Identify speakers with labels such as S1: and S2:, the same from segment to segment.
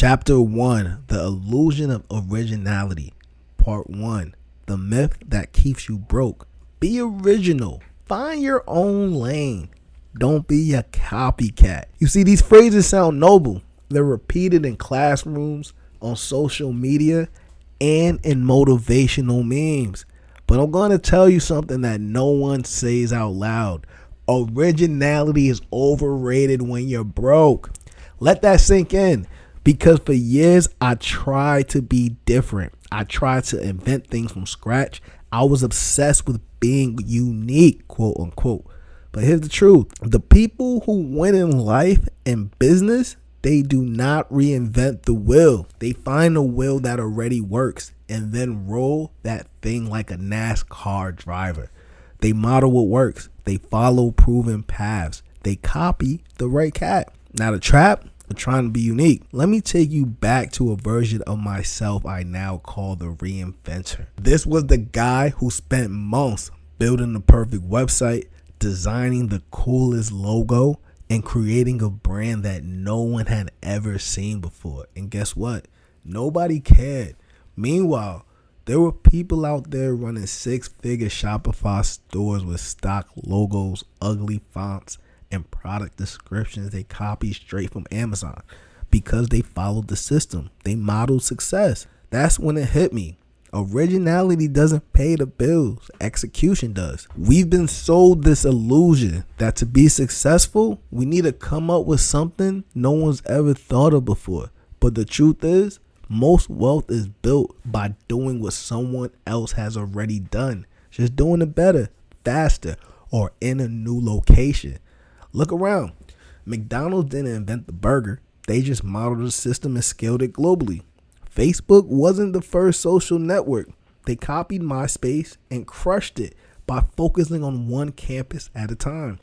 S1: Chapter 1, The Illusion of Originality. Part 1, The Myth That Keeps You Broke. Be original. Find your own lane. Don't be a copycat. You see, these phrases sound noble. They're repeated in classrooms, on social media, and in motivational memes. But I'm going to tell you something that no one says out loud. Originality is overrated when you're broke. Let that sink in. Because for years, I tried to be different. I tried to invent things from scratch. I was obsessed with being unique, quote unquote. But here's the truth. The people who win in life and business, they do not reinvent the wheel. They find a wheel that already works and then roll that thing like a NASCAR driver. They model what works. They follow proven paths. They copy the right cat. Now the trap, trying to be unique. Let me take you back to a version of myself I now call the reinventor. This was the guy who spent months building the perfect website, designing the coolest logo, and creating a brand that no one had ever seen before. And guess what? Nobody cared. Meanwhile, there were people out there running six-figure Shopify stores with stock logos, ugly fonts, and product descriptions they copied straight from Amazon because they followed the system. They modeled success. That's when it hit me. Originality doesn't pay the bills. Execution does. We've been sold this illusion that to be successful, we need to come up with something no one's ever thought of before. But the truth is, most wealth is built by doing what someone else has already done. Just doing it better, faster, or in a new location. Look around. McDonald's didn't invent the burger. They just modeled the system and scaled it globally. Facebook wasn't the first social network. They copied MySpace and crushed it by focusing on one campus at a time.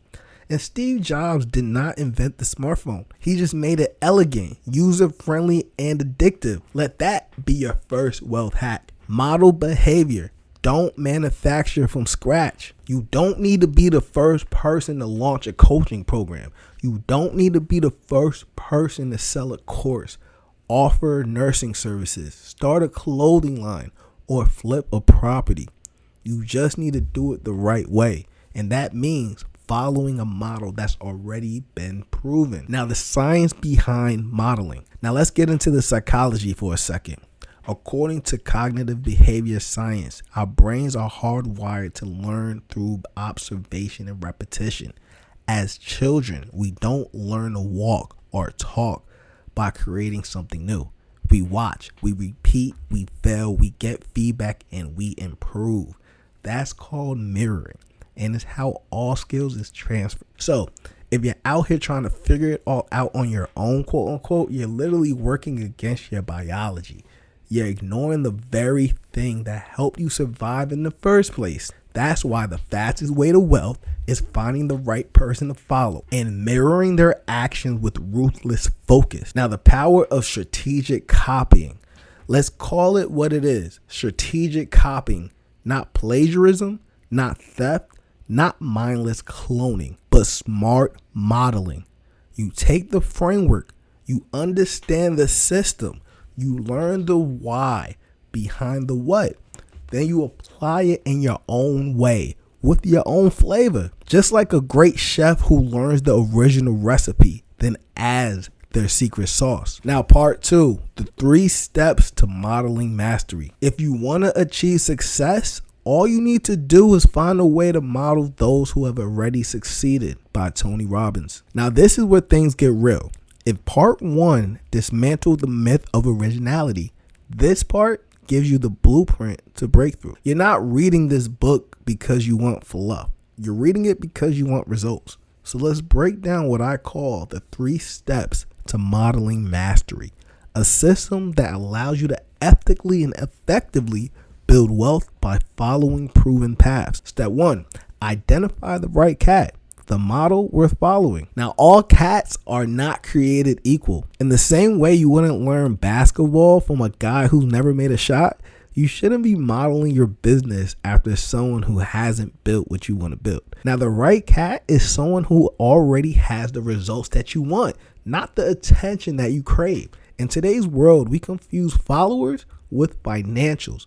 S1: And Steve Jobs did not invent the smartphone. He just made it elegant, user-friendly, and addictive. Let that be your first wealth hack. Model behavior. Don't manufacture from scratch. You don't need to be the first person to launch a coaching program. You don't need to be the first person to sell a course, offer nursing services, start a clothing line, or flip a property. You just need to do it the right way. And that means following a model that's already been proven. Now, the science behind modeling. Now, let's get into the psychology for a second. According to cognitive behavior science, our brains are hardwired to learn through observation and repetition. As children, we don't learn to walk or talk by creating something new. We watch, we repeat, we fail, we get feedback, and we improve. That's called mirroring, and it's how all skills is transferred. So if you're out here trying to figure it all out on your own, quote unquote, you're literally working against your biology. You're ignoring the very thing that helped you survive in the first place. That's why the fastest way to wealth is finding the right person to follow and mirroring their actions with ruthless focus. Now, the power of strategic copying. Let's call it what it is. Strategic copying, not plagiarism, not theft, not mindless cloning, but smart modeling. You take the framework, you understand the system, you learn the why behind the what. Then you apply it in your own way with your own flavor. Just like a great chef who learns the original recipe, then adds their secret sauce. Now, part 2, the 3 steps to modeling mastery. If you want to achieve success, all you need to do is find a way to model those who have already succeeded, by Tony Robbins. Now, this is where things get real. If part 1 dismantled the myth of originality, this part gives you the blueprint to breakthrough. You're not reading this book because you want fluff. You're reading it because you want results. So let's break down what I call the 3 steps to modeling mastery. A system that allows you to ethically and effectively build wealth by following proven paths. Step 1, identify the right cat. The model worth following. Now, all cats are not created equal. In the same way you wouldn't learn basketball from a guy who's never made a shot, you shouldn't be modeling your business after someone who hasn't built what you want to build. Now, the right cat is someone who already has the results that you want, not the attention that you crave. In today's world, we confuse followers with financials,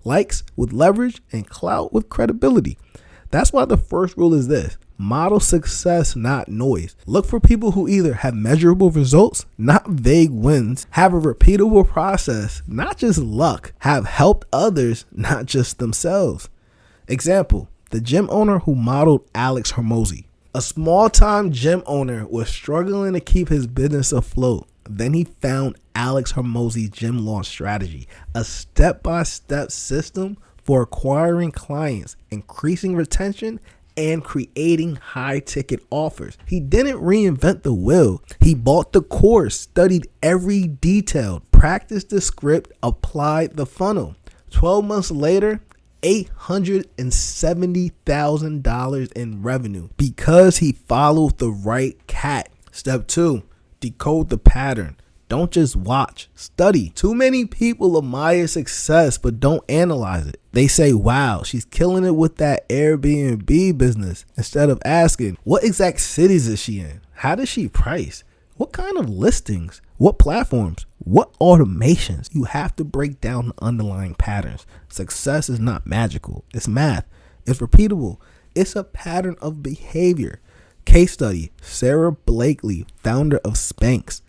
S1: likes with leverage, and clout with credibility. That's why the first rule is this: model success, not noise. Look for people who either have measurable results, not vague wins, have a repeatable process, not just luck, have helped others, not just themselves. Example, the gym owner who modeled Alex Hormozi. A small-time gym owner was struggling to keep his business afloat. Then he found Alex Hormozi's gym launch strategy, a step-by-step system for acquiring clients, increasing retention, and creating high-ticket offers. He didn't reinvent the wheel. He bought the course, studied every detail, practiced the script, applied the funnel. 12 months later, $870,000 in revenue because he followed the right cat. Step 2, decode the pattern. Don't just watch, study. Too many people admire success but don't analyze it. They say, wow, she's killing it with that Airbnb business, instead of asking, what exact cities is she in? How does she price? What kind of listings? What platforms? What automations? You have to break down the underlying patterns. Success is not magical. It's math. It's repeatable. It's a pattern of behavior. Case study, Sarah Blakely, founder of Spanx.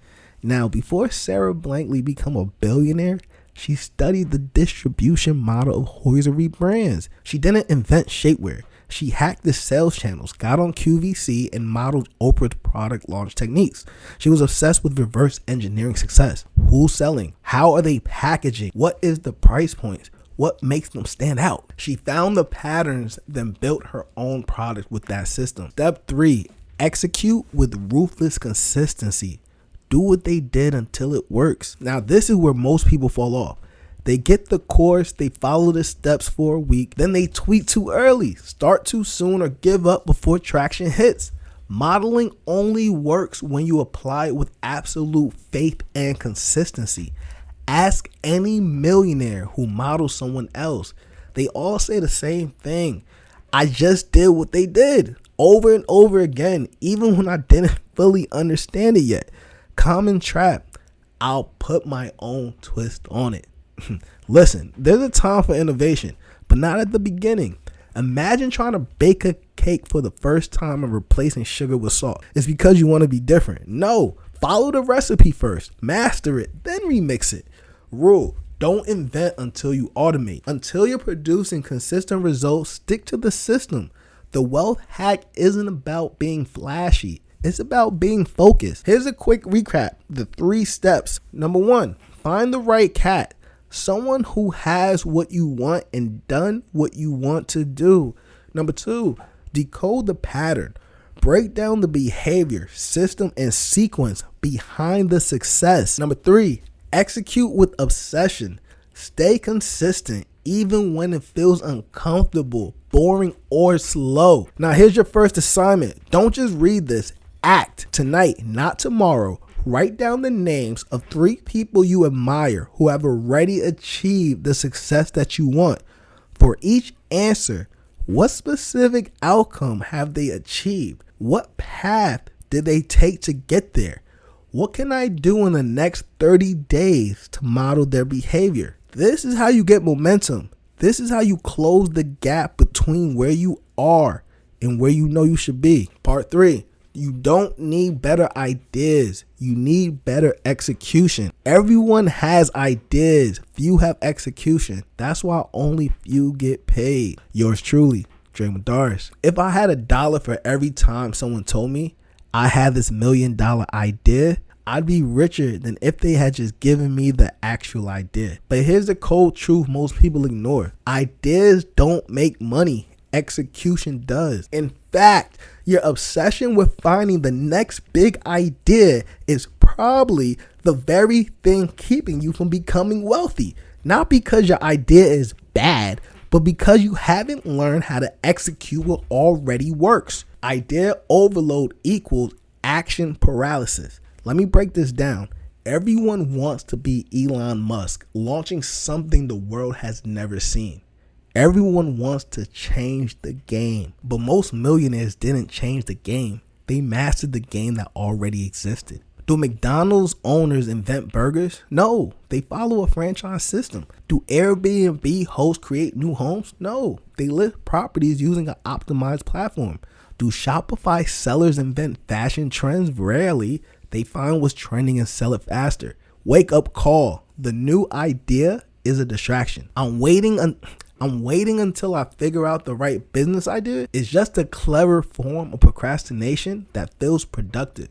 S1: Now, before Sarah Blakely became a billionaire, she studied the distribution model of hosiery brands. She didn't invent shapewear. She hacked the sales channels, got on QVC, and modeled Oprah's product launch techniques. She was obsessed with reverse engineering success. Who's selling? How are they packaging? What is the price points? What makes them stand out? She found the patterns, then built her own product with that system. Step 3, execute with ruthless consistency. Do what they did until it works. Now, this is where most people fall off. They get the course, they follow the steps for a week, then they tweet too early, start too soon, or give up before traction hits. Modeling only works when you apply it with absolute faith and consistency. Ask any millionaire who models someone else. They all say the same thing. I just did what they did over and over again, even when I didn't fully understand it yet. Common trap. I'll put my own twist on it. Listen, there's a time for innovation, but not at the beginning. Imagine trying to bake a cake for the first time and replacing sugar with salt. It's because you want to be different. No, follow the recipe first, master it, then remix it. Rule: don't invent until you automate. Until you're producing consistent results, stick to the system. The wealth hack isn't about being flashy. It's about being focused. Here's a quick recap. The 3 steps. Number 1, find the right cat. Someone who has what you want and done what you want to do. Number 2, decode the pattern. Break down the behavior, system, and sequence behind the success. Number 3, execute with obsession. Stay consistent even when it feels uncomfortable, boring, or slow. Now, here's your first assignment. Don't just read this. Act tonight, not tomorrow. Write down the names of 3 people you admire who have already achieved the success that you want. For each answer, what specific outcome have they achieved? What path did they take to get there? What can I do in the next 30 days to model their behavior? This is how you get momentum. This is how you close the gap between where you are and where you know you should be. Part 3. You don't need better ideas. You need better execution. Everyone has ideas. Few have execution. That's why only few get paid. Yours truly, Dre Mudaris. If I had $1 for every time someone told me I had this $1 million idea, I'd be richer than if they had just given me the actual idea. But here's the cold truth most people ignore. Ideas don't make money. Execution does. In fact, your obsession with finding the next big idea is probably the very thing keeping you from becoming wealthy. Not because your idea is bad, but because you haven't learned how to execute what already works. Idea overload equals action paralysis. Let me break this down. Everyone wants to be Elon Musk, launching something the world has never seen. Everyone wants to change the game, but most millionaires didn't change the game. They mastered the game that already existed. Do McDonald's owners invent burgers? No, they follow a franchise system. Do Airbnb hosts create new homes? No, they list properties using an optimized platform. Do Shopify sellers invent fashion trends? Rarely. They find what's trending and sell it faster. Wake up call. The new idea is a distraction. I'm waiting until I figure out the right business idea. It's just a clever form of procrastination that feels productive.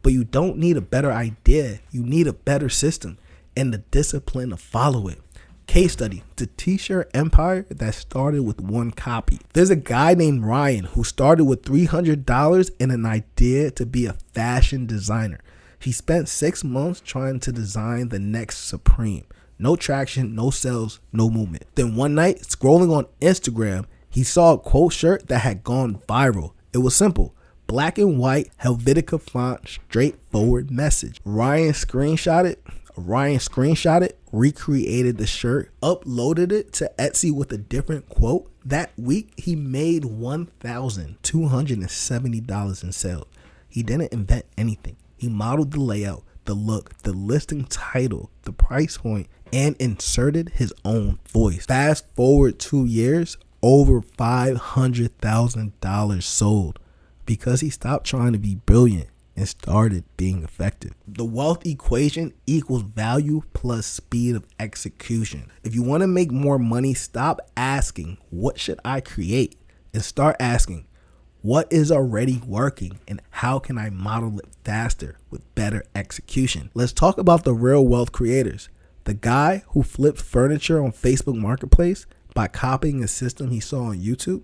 S1: But you don't need a better idea. You need a better system and the discipline to follow it. Case study, the t-shirt empire that started with one copy. There's a guy named Ryan who started with $300 and an idea to be a fashion designer. He spent 6 months trying to design the next Supreme. No traction, no sales, no movement. Then one night, scrolling on Instagram, he saw a quote shirt that had gone viral. It was simple. Black and white, Helvetica font, straightforward message. Ryan screenshotted, recreated the shirt, uploaded it to Etsy with a different quote. That week, he made $1,270 in sales. He didn't invent anything. He modeled the layout, the look, the listing title, the price point, and inserted his own voice. Fast forward 2 years, over $500,000 sold because he stopped trying to be brilliant and started being effective. The wealth equation equals value plus speed of execution. If you want to make more money, stop asking, what should I create? And start asking, what is already working and how can I model it faster with better execution? Let's talk about the real wealth creators. The guy who flipped furniture on Facebook Marketplace by copying a system he saw on YouTube.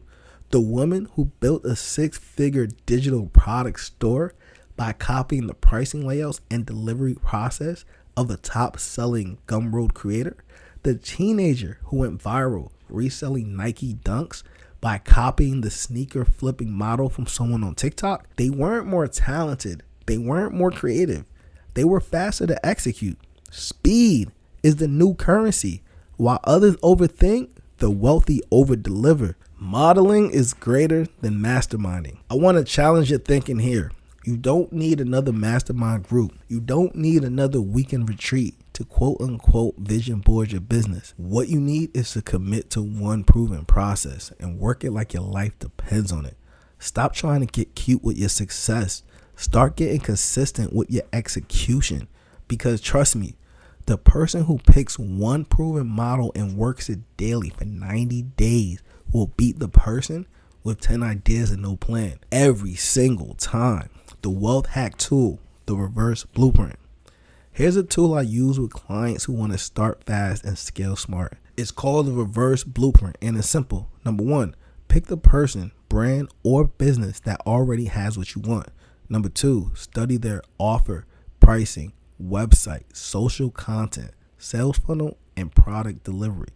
S1: The woman who built a 6-figure digital product store by copying the pricing layouts and delivery process of the top-selling Gumroad creator. The teenager who went viral reselling Nike Dunks by copying the sneaker flipping model from someone on TikTok. They weren't more talented. They weren't more creative. They were faster to execute. Speed is the new currency. While others overthink, the wealthy overdeliver. Modeling is greater than masterminding. I want to challenge your thinking here. You don't need another mastermind group. You don't need another weekend retreat to quote unquote vision board your business. What you need is to commit to one proven process and work it like your life depends on it. Stop trying to get cute with your success. Start getting consistent with your execution. Because trust me, the person who picks one proven model and works it daily for 90 days will beat the person with 10 ideas and no plan every single time. The wealth hack tool, the reverse blueprint. Here's a tool I use with clients who want to start fast and scale smart. It's called the reverse blueprint and it's simple. Number 1, pick the person, brand, or business that already has what you want. Number 2, study their offer, pricing, website, social content, sales funnel, and product delivery.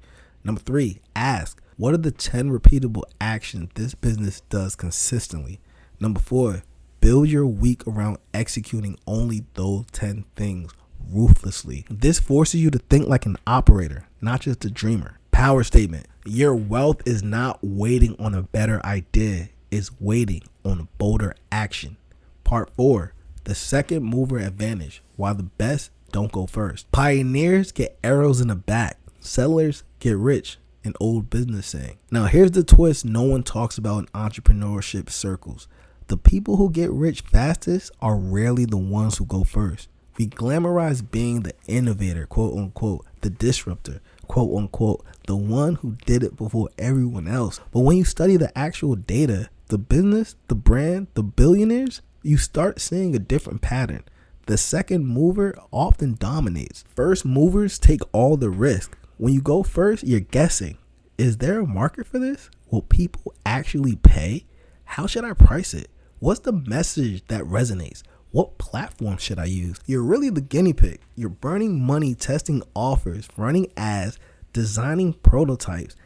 S1: Number 3, ask, what are the 10 repeatable actions this business does consistently? Number 4, build your week around executing only those 10 things ruthlessly. This forces you to think like an operator, not just a dreamer. Power statement. Your wealth is not waiting on a better idea. It's waiting on a bolder action. Part 4. The second mover advantage. Why the best don't go first. Pioneers get arrows in the back. Settlers get rich. An old business saying. Now here's the twist no one talks about in entrepreneurship circles. The people who get rich fastest are rarely the ones who go first. We glamorize being the innovator, quote unquote, the disruptor, quote unquote, the one who did it before everyone else. But when you study the actual data, the business, the brand, the billionaires, you start seeing a different pattern. The second mover often dominates. First movers take all the risk. When you go first, you're guessing. Is there a market for this? Will people actually pay? How should I price it? What's the message that resonates? What platform should I use? You're really the guinea pig. You're burning money testing offers, running ads, designing prototypes,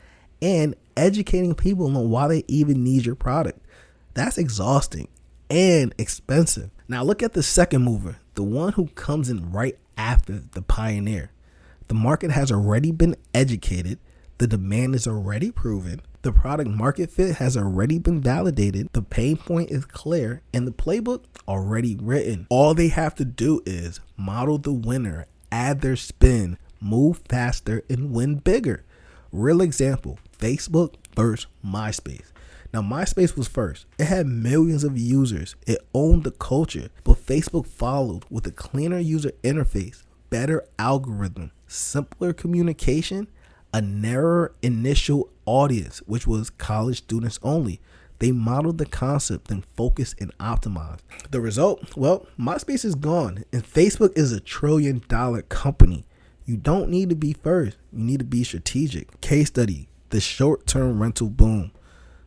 S1: and educating people on why they even need your product. That's exhausting and expensive. Now look at the second mover, the one who comes in right after the pioneer. The market has already been educated. The demand is already proven. The product market fit has already been validated, the pain point is clear, and the playbook already written. All they have to do is model the winner, add their spin, move faster, and win bigger. Real example, Facebook versus MySpace. Now, MySpace was first. It had millions of users. It owned the culture, but Facebook followed with a cleaner user interface, better algorithm, simpler communication, a narrower initial audience, which was college students only. They modeled the concept and focused and optimized. The result? Well, MySpace is gone and Facebook is $1 trillion company. You don't need to be first. You need to be strategic. Case study, the short-term rental boom.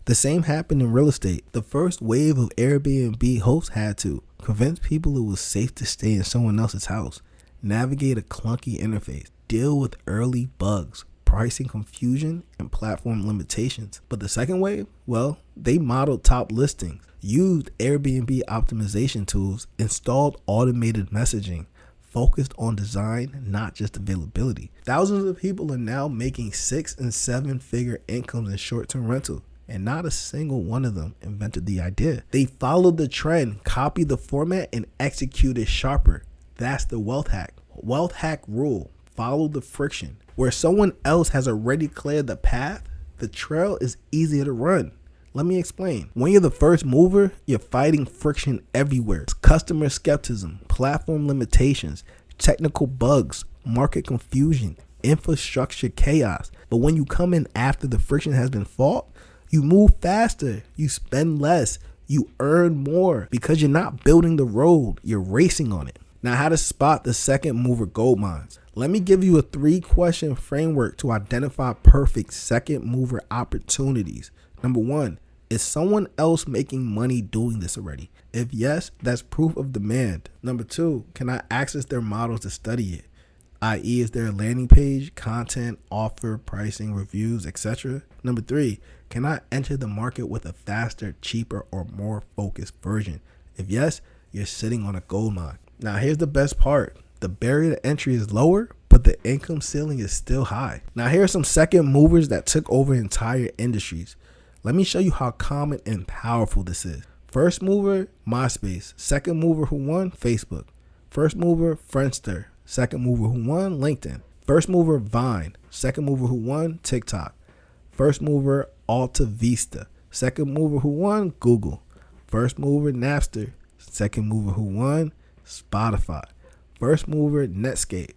S1: The same happened in real estate. The first wave of Airbnb hosts had to convince people it was safe to stay in someone else's house, navigate a clunky interface, deal with early bugs, pricing confusion, and platform limitations. But the second wave, well, they modeled top listings, used Airbnb optimization tools, installed automated messaging, focused on design, not just availability. Thousands of people are now making 6- and 7-figure incomes in short-term rental, and not a single one of them invented the idea. They followed the trend, copied the format, and executed sharper. That's the wealth hack. Wealth hack rule: follow the friction. Where someone else has already cleared the path, the trail is easier to run. Let me explain. When you're the first mover, you're fighting friction everywhere. It's customer skepticism, platform limitations, technical bugs, market confusion, infrastructure chaos. But when you come in after the friction has been fought, you move faster, you spend less, you earn more because you're not building the road, you're racing on it. Now, how to spot the second mover gold mines. Let me give you a 3-question framework to identify perfect second mover opportunities. Number 1, is someone else making money doing this already? If yes, that's proof of demand. Number 2, can I access their models to study it? i.e., is there a landing page, content, offer, pricing, reviews, etc.? Number 3, can I enter the market with a faster, cheaper, or more focused version? If yes, you're sitting on a gold mine. Now, here's the best part. The barrier to entry is lower, but the income ceiling is still high. Now, here are some second movers that took over entire industries. Let me show you how common and powerful this is. First mover, MySpace. Second mover who won, Facebook. First mover, Friendster. Second mover who won, LinkedIn. First mover, Vine. Second mover who won, TikTok. First mover, Alta Vista. Second mover who won, Google. First mover, Napster. Second mover who won, Spotify. First mover, Netscape.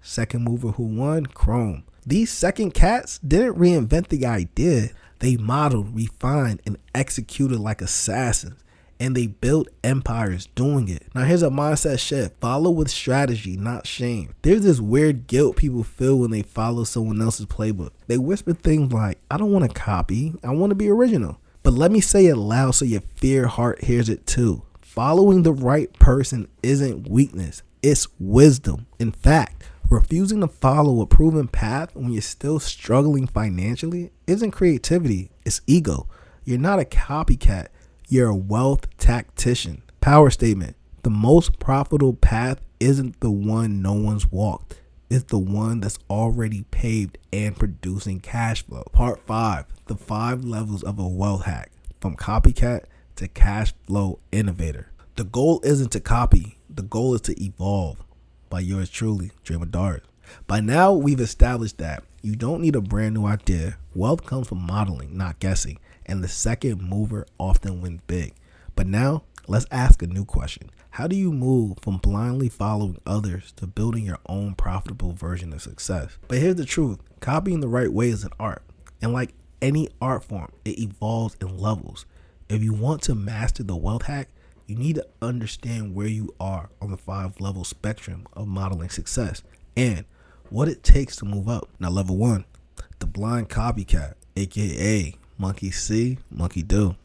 S1: Second mover who won, Chrome. These second cats didn't reinvent the idea. They modeled, refined, and executed like assassins. And they built empires doing it. Now, here's a mindset shift. Follow with strategy, not shame. There's this weird guilt people feel when they follow someone else's playbook. They whisper things like, I don't want to copy, I want to be original. But let me say it loud so your fear heart hears it too. Following the right person isn't weakness, it's wisdom. In fact, refusing to follow a proven path when you're still struggling financially isn't creativity, it's ego. You're not a copycat, you're a wealth tactician. Power statement: the most profitable path isn't the one no one's walked, it's the one that's already paved and producing cash flow. Part 5, the 5 levels of a wealth hack, from copycat to cash flow innovator. The goal isn't to copy, the goal is to evolve. By yours truly, Dre Mudaris. By now, we've established that you don't need a brand new idea. Wealth comes from modeling, not guessing, and the second mover often wins big. But now, let's ask a new question. How do you move from blindly following others to building your own profitable version of success? But here's the truth. Copying the right way is an art. And like any art form, it evolves in levels. If you want to master the wealth hack, you need to understand where you are on the 5-level spectrum of modeling success and what it takes to move up. Now, level 1, the blind copycat, aka monkey see, monkey do.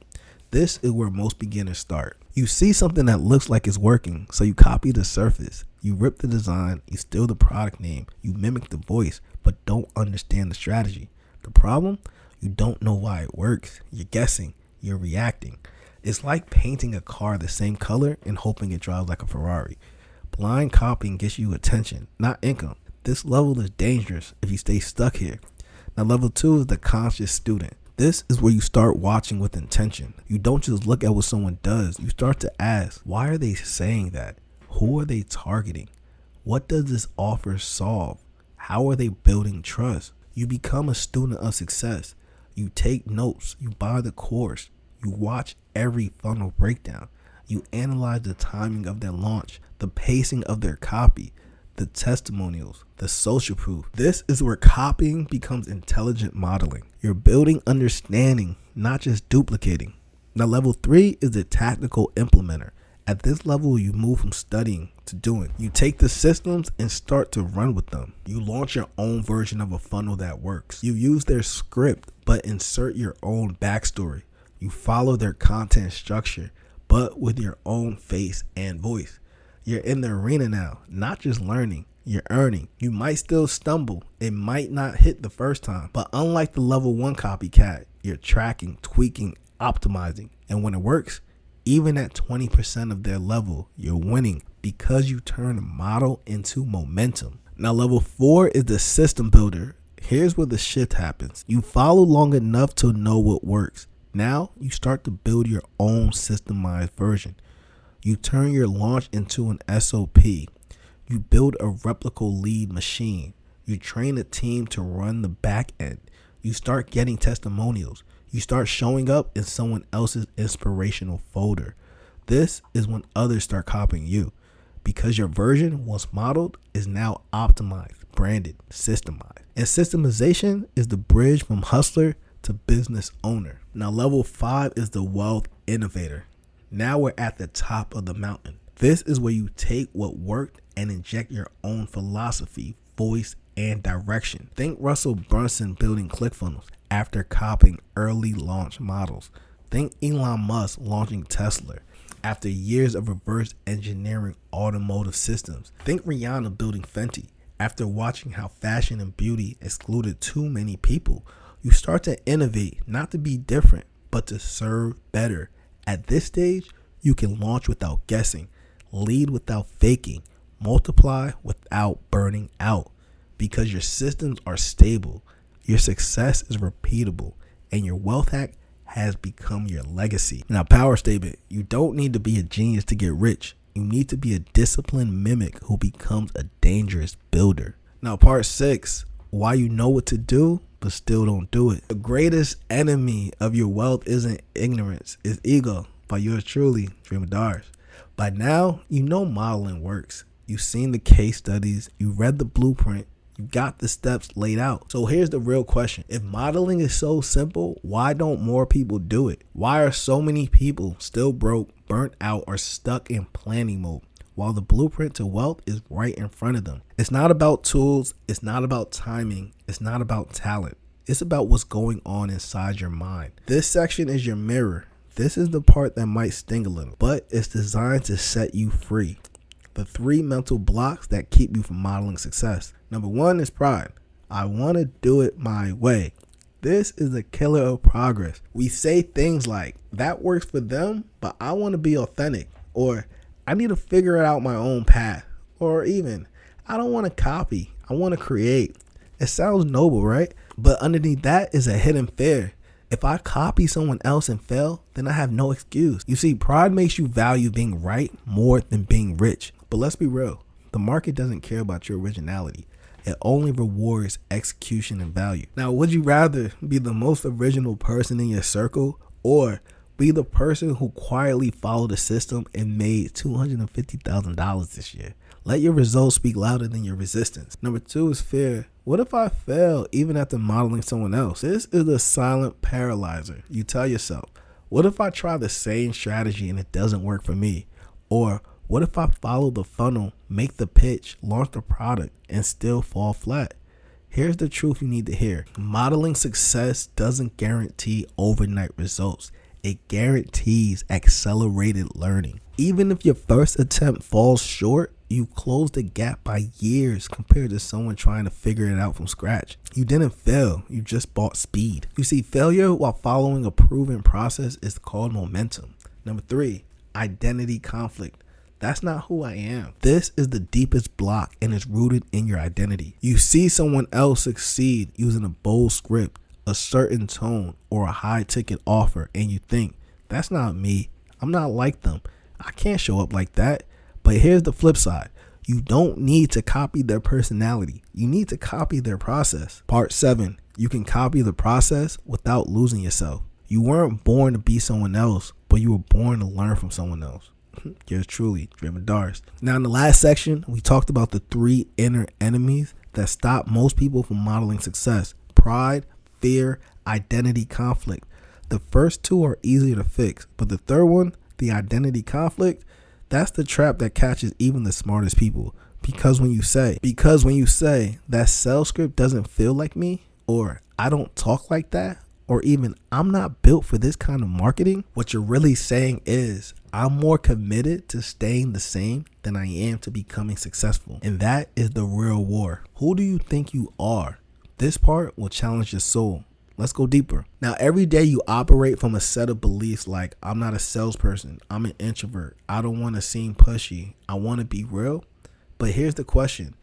S1: This is where most beginners start. You see something that looks like it's working, so you copy the surface. You rip the design, you steal the product name, you mimic the voice, but don't understand the strategy. The problem? You don't know why it works. You're guessing, you're reacting. It's like painting a car the same color and hoping it drives like a Ferrari. Blind copying gets you attention, not income. This level is dangerous if you stay stuck here. Now, level 2 is the conscious student. This is where you start watching with intention. You don't just look at what someone does. You start to ask, why are they saying that? Who are they targeting? What does this offer solve? How are they building trust? You become a student of success. You take notes. You buy the course. You watch every funnel breakdown. You analyze the timing of their launch, the pacing of their copy, the testimonials, the social proof. This is where copying becomes intelligent modeling. You're building understanding, not just duplicating. Now, level 3 is the tactical implementer. At this level, you move from studying to doing. You take the systems and start to run with them. You launch your own version of a funnel that works. You use their script, but insert your own backstory. You follow their content structure, but with your own face and voice. You're in the arena now, not just learning, you're earning. You might still stumble. It might not hit the first time, but unlike the level 1 copycat, you're tracking, tweaking, optimizing. And when it works, even at 20% of their level, you're winning because you turn a model into momentum. Now, level 4 is the system builder. Here's where the shift happens. You follow long enough to know what works. Now you start to build your own systemized version. You turn your launch into an SOP. You build a replicable lead machine. You train a team to run the back end. You start getting testimonials. You start showing up in someone else's inspirational folder. This is when others start copying you because your version, once modeled, is now optimized, branded, systemized. And systemization is the bridge from hustler to business owner. Now, level 5 is the wealth innovator. Now we're at the top of the mountain. This is where you take what worked and inject your own philosophy, voice, and direction. Think Russell Brunson building ClickFunnels after copying early launch models. Think Elon Musk launching Tesla after years of reverse engineering automotive systems. Think Rihanna building Fenty after watching how fashion and beauty excluded too many people. You start to innovate, not to be different, but to serve better. At this stage, you can launch without guessing, lead without faking, multiply without burning out, because your systems are stable, your success is repeatable, and your wealth hack has become your legacy. Now, power statement: you don't need to be a genius to get rich. You need to be a disciplined mimic who becomes a dangerous builder. Now, part 6, why you know what to do but still don't do it. The greatest enemy of your wealth isn't ignorance, it's ego. By yours truly, Dre Mudaris. By now, you know modeling works. You've seen the case studies, you read the blueprint, you got the steps laid out. So here's the real question. If modeling is so simple, why don't more people do it? Why are so many people still broke, burnt out, or stuck in planning mode while the blueprint to wealth is right in front of them? It's not about tools, it's not about timing, it's not about talent. It's about what's going on inside your mind. This section is your mirror. This is the part that might sting a little, but it's designed to set you free. The 3 mental blocks that keep you from modeling success. Number 1 is pride. I want to do it my way. This is the killer of progress. We say things like, that works for them, but I want to be authentic. Or, I need to figure out my own path. Or even, I don't want to copy, I want to create. It sounds noble, right? But underneath that is a hidden fear. If I copy someone else and fail, then I have no excuse. You see, pride makes you value being right more than being rich. But let's be real. The market doesn't care about your originality. It only rewards execution and value. Now, would you rather be the most original person in your circle or be the person who quietly followed the system and made $250,000 this year? Let your results speak louder than your resistance. Number 2 is fear. What if I fail even after modeling someone else? This is the silent paralyzer. You tell yourself, what if I try the same strategy and it doesn't work for me? Or what if I follow the funnel, make the pitch, launch the product, and still fall flat? Here's the truth you need to hear. Modeling success doesn't guarantee overnight results. It guarantees accelerated learning. Even if your first attempt falls short, you close the gap by years compared to someone trying to figure it out from scratch. You didn't fail, you just bought speed. You see, failure while following a proven process is called momentum. Number 3, identity conflict. That's not who I am. This is the deepest block and is rooted in your identity. You see someone else succeed using a bold script, a certain tone, or a high ticket offer, and you think, that's not me. I'm not like them. I can't show up like that. But here's the flip side. You don't need to copy their personality. You need to copy their process. Part 7. You can copy the process without losing yourself. You weren't born to be someone else, but you were born to learn from someone else. Yours truly, Dre Mudaris. Now, in the last section, we talked about the 3 inner enemies that stop most people from modeling success: pride, fear, identity conflict. The first 2 are easier to fix, but the third one, the identity conflict, that's the trap that catches even the smartest people. Because when you say that sales script doesn't feel like me, or I don't talk like that, or even I'm not built for this kind of marketing, what you're really saying is, I'm more committed to staying the same than I am to becoming successful. And that is the real war. Who do you think you are? This part will challenge your soul. Let's go deeper. Now, every day you operate from a set of beliefs like, I'm not a salesperson, I'm an introvert, I don't want to seem pushy, I want to be real. But here's the question.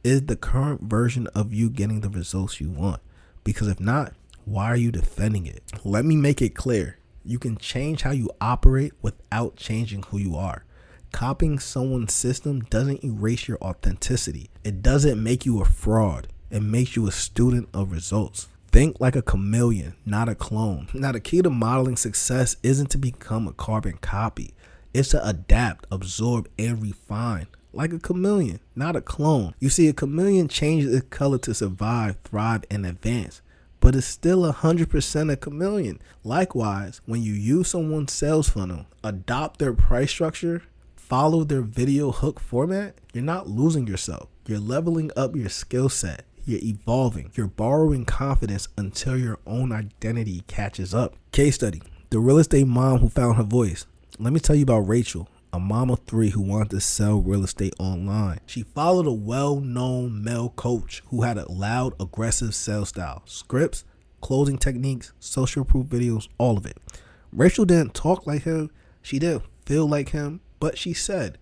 S1: Is the current version of you getting the results you want? Because if not, why are you defending it? Let me make it clear. You can change how you operate without changing who you are. Copying someone's system doesn't erase your authenticity. It doesn't make you a fraud. It makes you a student of results. Think like a chameleon, not a clone. Now, the key to modeling success isn't to become a carbon copy. It's to adapt, absorb, and refine. Like a chameleon, not a clone. You see, a chameleon changes its color to survive, thrive, and advance. But it's still 100% a chameleon. Likewise, when you use someone's sales funnel, adopt their price structure, follow their video hook format, you're not losing yourself. You're leveling up your skill set. You're evolving. You're borrowing confidence until your own identity catches up. Case study: the real estate mom who found her voice. Let me tell you about Rachel, a mom of 3 who wanted to sell real estate online. She followed a well-known male coach who had a loud, aggressive sales style, scripts, closing techniques, social proof videos, all of it. Rachel didn't talk like him. She didn't feel like him, but she said,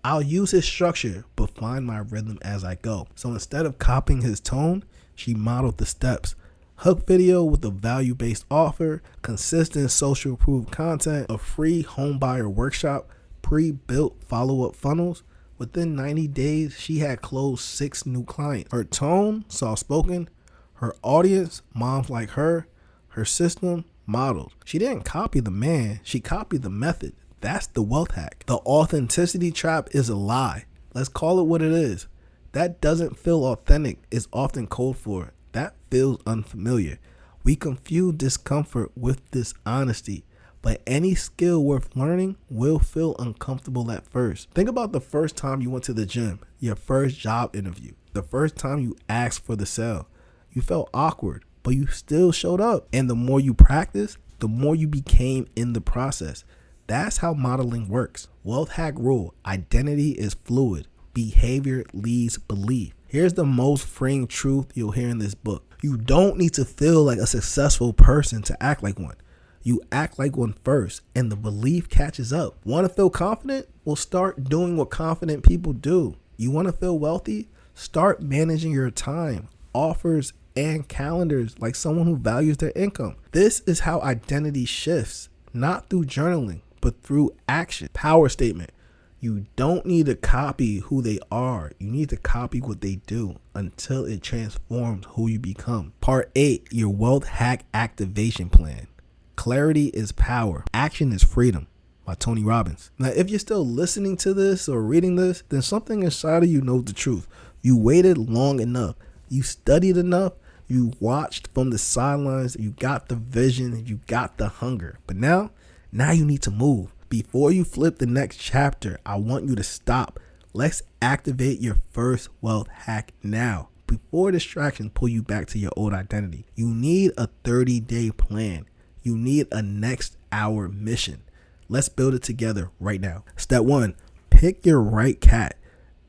S1: I'll use his structure, but find my rhythm as I go. So instead of copying his tone, she modeled the steps. Hook video with a value-based offer, consistent social proof content, a free home buyer workshop, pre-built follow-up funnels. Within 90 days, she had closed 6 new clients. Her tone, soft-spoken. Her audience, moms like her. Her system, modeled. She didn't copy the man, she copied the method. That's the wealth hack. The authenticity trap is a lie. Let's call it what it is. That doesn't feel authentic is often code for it. That feels unfamiliar. We confuse discomfort with dishonesty. But any skill worth learning will feel uncomfortable at first. Think about the first time you went to the gym, your first job interview, the first time you asked for the sale. You felt awkward, but you still showed up. And the more you practice, the more you became in the process. That's how modeling works. Wealth hack rule: identity is fluid. Behavior leads belief. Here's the most freeing truth you'll hear in this book. You don't need to feel like a successful person to act like one. You act like one first, and the belief catches up. Want to feel confident? Well, start doing what confident people do. You want to feel wealthy? Start managing your time, offers, and calendars like someone who values their income. This is how identity shifts, not through journaling, but through action. Power statement: you don't need to copy who they are. You need to copy what they do until it transforms who you become. Part 8, your wealth hack activation plan. Clarity is power. Action is freedom, by Tony Robbins. Now, if you're still listening to this or reading this, then something inside of you knows the truth. You waited long enough. You studied enough. You watched from the sidelines. You got the vision. You got the hunger. But now you need to move. Before you flip the next chapter, I want you to stop. Let's activate your first wealth hack now, before distractions pull you back to your old identity. You need a 30-day plan. You need a next hour mission. Let's build it together right now. Step 1, pick your right cat.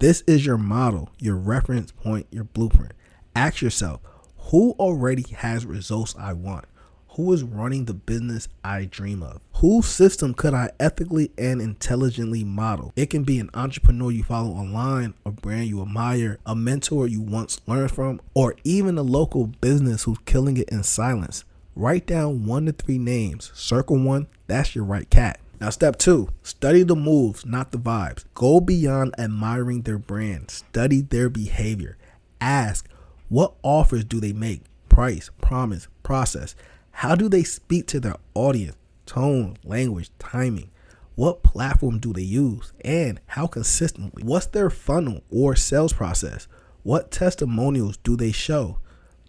S1: This is your model, your reference point, your blueprint. Ask yourself, who already has results I want? Who is running the business I dream of? Whose system could I ethically and intelligently model? It can be an entrepreneur you follow online, a brand you admire, a mentor you once learned from, or even a local business who's killing it in silence. Write down 1 to 3 names. Circle one, that's your right cat. Now, step 2, study the moves, not the vibes. Go beyond admiring their brand. Study their behavior. Ask, what offers do they make? Price, promise, process. How do they speak to their audience? Tone, language, timing. What platform do they use? And how consistently? What's their funnel or sales process? What testimonials do they show?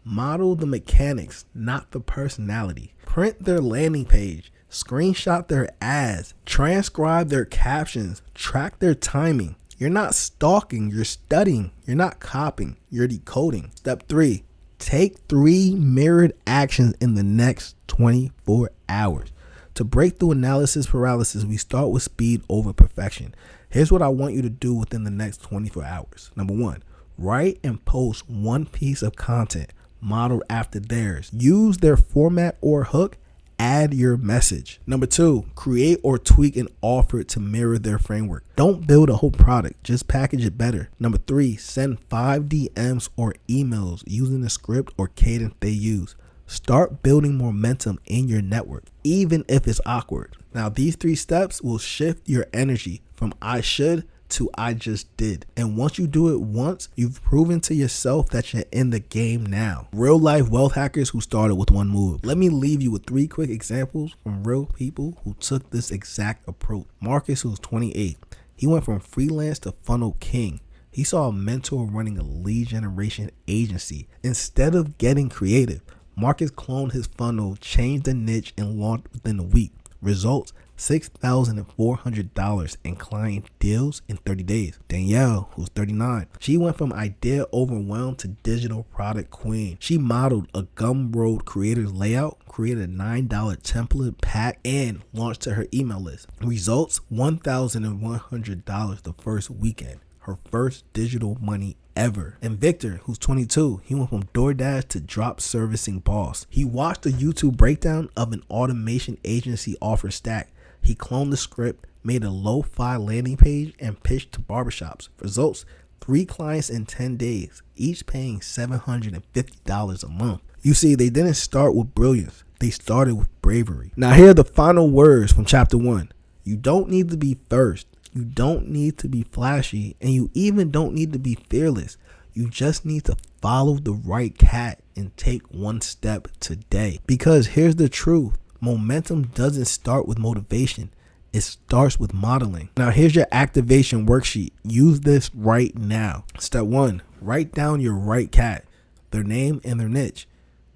S1: Model the mechanics, not the personality. Print their landing page. Screenshot their ads, transcribe their captions, track their timing. You're not stalking, you're studying. You're not copying, you're decoding. Step 3, take 3 mirrored actions in the next 24 hours. To break through analysis paralysis, we start with speed over perfection. Here's what I want you to do within the next 24 hours. Number 1, write and post 1 piece of content modeled after theirs. Use their format or hook. Add your message. Number 2, create or tweak an offer to mirror their framework. Don't build a whole product, just package it better. Number 3, send 5 DMs or emails using the script or cadence they use. Start building momentum in your network, even if it's awkward. Now, these 3 steps will shift your energy from I should to I just did. And once you do it once, you've proven to yourself that you're in the game now. Real life wealth hackers who started with 1 move. Let me leave you with 3 quick examples from real people who took this exact approach. Marcus, who's 28. He went from freelance to funnel king. He saw a mentor running a lead generation agency. Instead of getting creative, Marcus cloned his funnel, changed the niche, and launched within a week. Results, $6,400 in client deals in 30 days. Danielle, who's 39, she went from idea overwhelmed to digital product queen. She modeled a Gumroad creator's layout, created a $9 template pack, and launched to her email list. Results, $1,100 the first weekend. Her first digital money ever. And Victor, who's 22, he went from DoorDash to drop servicing boss. He watched a YouTube breakdown of an automation agency offer stack. He cloned the script, made a lo-fi landing page, and pitched to barbershops. Results, 3 clients in 10 days, each paying $750 a month. You see, they didn't start with brilliance. They started with bravery. Now, here are the final words from chapter 1. You don't need to be first. You don't need to be flashy, and you even don't need to be fearless. You just need to follow the right cat and take 1 step today. Because here's the truth. Momentum doesn't start with motivation. It starts with modeling. Now, here's your activation worksheet. Use this right now. Step 1, write down your right cat, their name and their niche.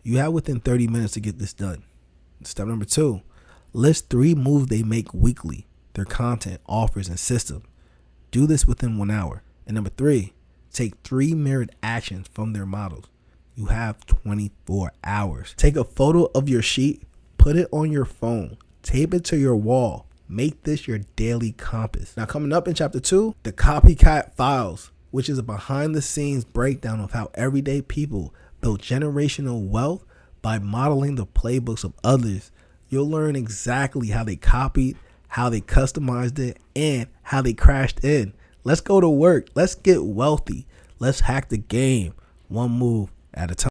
S1: You have within 30 minutes to get this done. Step number 2, list 3 moves they make weekly, their content, offers, and system. Do this within 1 hour. And number 3, take 3 mirrored actions from their models. You have 24 hours. Take a photo of your sheet, put it on your phone, tape it to your wall. Make this your daily compass. Now, coming up in chapter 2, the Copycat Files, which is a behind the scenes breakdown of how everyday people build generational wealth by modeling the playbooks of others. You'll learn exactly how they copied, how they customized it, and how they crashed in. Let's go to work. Let's get wealthy. Let's hack the game 1 move at a time.